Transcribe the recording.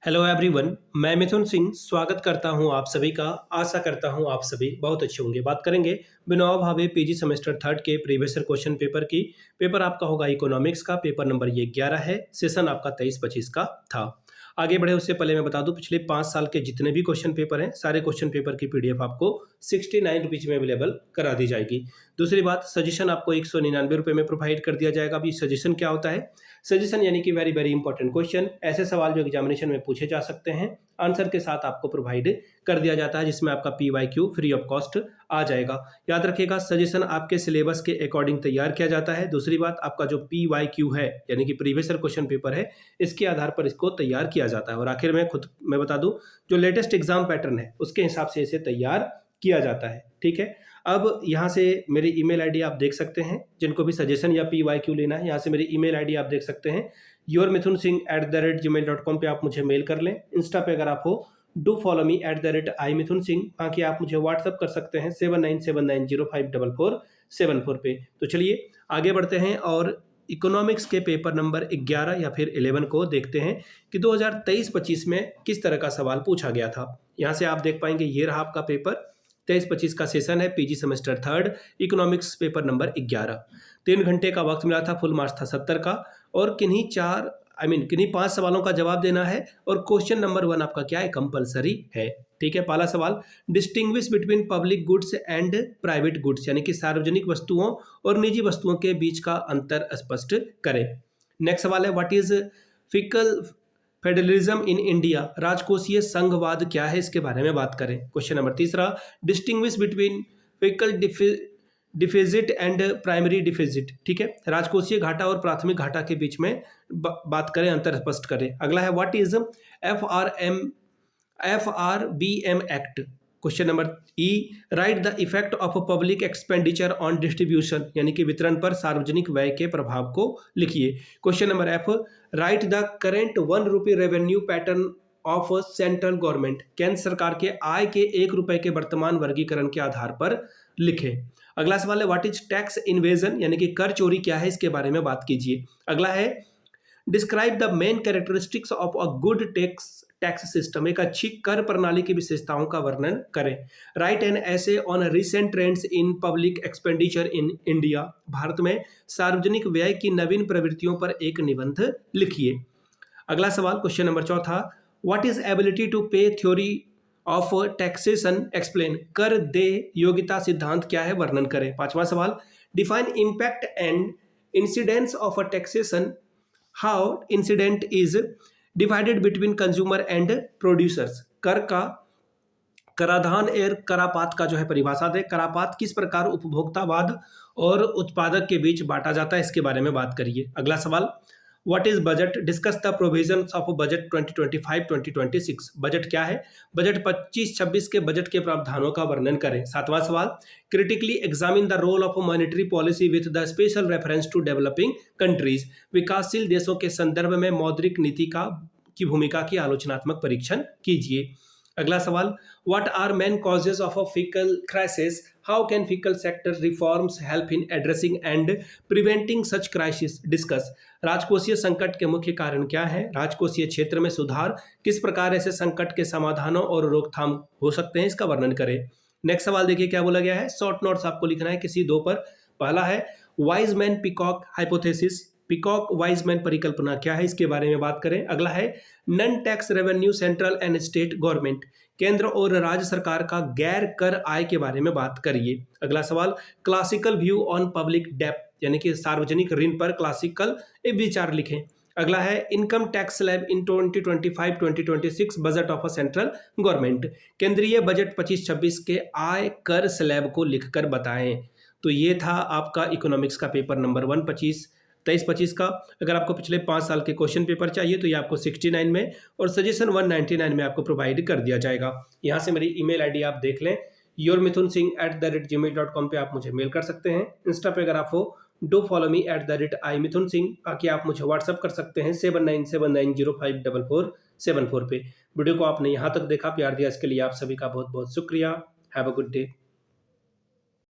Hello everyone, मैं मिथुन सिंह स्वागत करता हूं आप सभी का। आशा करता हूं आप सभी बहुत अच्छे होंगे। बात करेंगे बिनोवा भावे पीजी सेमेस्टर थर्ड के प्रीवियस ईयर क्वेश्चन पेपर की। पेपर आपका होगा इकोनॉमिक्स का। पेपर नंबर ये 11 है। सेशन आपका 23-25 का था। आगे बढ़े उससे पहले मैं बता दूं, पिछले 5 साल के जितने भी क्वेश्चन पेपर हैं, सारे क्वेश्चन पेपर की पीडीएफ आपको 69 रुपीज में अवेलेबल करा दी जाएगी। दूसरी बात, सजेशन आपको 199 रुपये में प्रोवाइड कर दिया जाएगा। अभी सजेशन क्या होता है? सजेशन यानी कि वेरी वेरी इंपॉर्टेंट क्वेश्चन, ऐसे सवाल जो एग्जामिनेशन में पूछे जा सकते हैं, आंसर के साथ आपको प्रोवाइड कर दिया जाता है, जिसमें आपका PYQ फ्री ऑफ कॉस्ट आ जाएगा। याद रखिएगा, सजेशन आपके सिलेबस के अकॉर्डिंग तैयार किया जाता है। दूसरी बात, आपका जो PYQ है यानी कि प्रीवियस ईयर क्वेश्चन पेपर है, इसके आधार पर इसको तैयार किया जाता है। और आखिर में खुद मैं बता दूं, जो लेटेस्ट एग्जाम पैटर्न है उसके हिसाब से इसे तैयार किया जाता है। ठीक है, अब यहाँ से मेरी ईमेल आईडी आप देख सकते हैं। जिनको भी सजेशन या PYQ लेना है, यहाँ से मेरी ईमेल आईडी आप देख सकते हैं। yourmithunSingh@gmail.com पे आप मुझे मेल कर लें। इंस्टा पे अगर आप हो, डू फॉलो मी @imithunSingh। बाकी आप मुझे व्हाट्सअप कर सकते हैं 7979054474 पे। तो चलिए आगे बढ़ते हैं और इकोनॉमिक्स के पेपर नंबर 11 या फिर 11 को देखते हैं कि 2023-25 में किस तरह का सवाल पूछा गया था। यहाँ से आप देख पाएंगे, ये रहा आपका पेपर। 23-25 का सेशन है, PG semester third, economics paper number 11। 3 घंटे का वक्त मिला था, फुल मार्क्स था 70 का। और किन्हीं 5 सवालों का जवाब देना है। और क्वेश्चन नंबर 1 आपका क्या है? कंपलसरी है। ठीक है, पहला सवाल, distinguish between public goods and private goods, यानी कि सार्वजनिक वस्तुओं और निजी वस्तुओं के बीच का अंतर स्पष्ट करें। नेक्स्ट सवाल है, what is fiscal federalism in India, राजकोषीय संघवाद क्या है, इसके बारे में बात करें। क्वेश्चन नंबर तीसरा, distinguish between fiscal deficit and primary deficit. ठीक है, राजकोषीय घाटा और प्राथमिक घाटा के बीच में बात करें, अंतर स्पष्ट करें। अगला है, what is FRBM act. Question number E, right the effect of public expenditure on distribution, यानी कि वितरण पर सार्वजनिक व्यय के प्रभाव को लिखिए। Question number F, right the current 1 रुपये revenue pattern of central government, केंद्र सरकार के आय के 1 रुपए के वर्तमान वर्गीकरण के आधार पर लिखें। अगला सवाल है, व्हाट इज टैक्स इन्वेजन, यानी कि कर चोरी क्या है, इसके बारे में बात कीजिए। अगला है, describe the main characteristics of a good tax system, एक अच्छी कर प्रणाली की विशेषताओं का वर्णन करें। राइट एन ऐसे on recent trends in public expenditure in India, Bharat में सार्वजनिक व्यय की नवीन प्रवृत्तियों पर एक निबंध लिखिए। अगला सवाल, क्वेश्चन नंबर चौथा, व्हाट इज एबिलिटी टू पे थ्योरी ऑफ टैक्सेशन एक्सप्लेन, कर दे योग्यता सिद्धांत क्या है, वर्णन करें। पांचवा सवाल, define impact and incidence of a taxation, how incident is divided between consumer and producers, कर का कराधान और करापात का जो है परिभाषा दे। करापात किस प्रकार उपभोक्तावाद और उत्पादक के बीच बांटा जाता है, इसके बारे में बात करिए। अगला सवाल, what is budget, discuss the provisions of budget 2025-2026, budget क्या है, बजट 25-26 के बजट के प्रावधानों का वर्णन करें। सातवां सवाल, critically examine the role of monetary policy with the special reference to developing countries, विकासशील देशों के संदर्भ में मौद्रिक नीति की भूमिका की आलोचनात्मक परीक्षण कीजिए। अगला सवाल, what are main causes of a fiscal crisis, how can fiscal sector reforms help in addressing and preventing such crisis, discuss, राजकोषीय संकट के मुख्य कारण क्या है, राजकोषीय क्षेत्र में सुधार, किस प्रकार ऐसे संकट के समाधानों और रोकथाम हो सकते हैं, इसका वर्णन करें। नेक्स्ट सवाल देखिए क्या बोला गया है, शॉर्ट नोट्स आपको लिखना है किसी 2 पर। पहला है, Wiseman Peacock hypothesis, Peacock Wiseman परिकल्पना क्या है, इसके बारे में बात करें। अगला है, non tax revenue central and state government, केंद्र और राज्य सरकार का गैर कर आय के बारे में बात करिए। अगला सवाल, क्लासिकल व्यू ऑन पब्लिक डेब्ट, यानी कि सार्वजनिक ऋण पर क्लासिकल एक विचार लिखें। अगला है, income tax slab in 2025-2026 budget of a central government, केंद्रीय बजट 25-26 के आय कर स्लैब को लिखकर बताएं। तो ये था आपका इकोनॉमिक्स का पेपर नंबर 1 23-25 का। अगर आपको पिछले 5 साल के क्वेश्चन पेपर चाहिए तो ये आपको 69 में और सजेशन 199 में आपको प्रोवाइड कर दिया जाएगा। यहाँ से मेरी ईमेल आईडी आप देख लें, yourmithunSingh@gmail.com पे आप मुझे मेल कर सकते हैं। इंस्टा पे अगर आप हो, डू फॉलो मी @imithunSingh। बाकी आप मुझे व्हाट्सअप कर सकते हैं 7979054474 पे। वीडियो को आपने यहाँ तक देखा, प्यार दिया, इसके लिए आप सभी का बहुत बहुत शुक्रिया। Have a good day.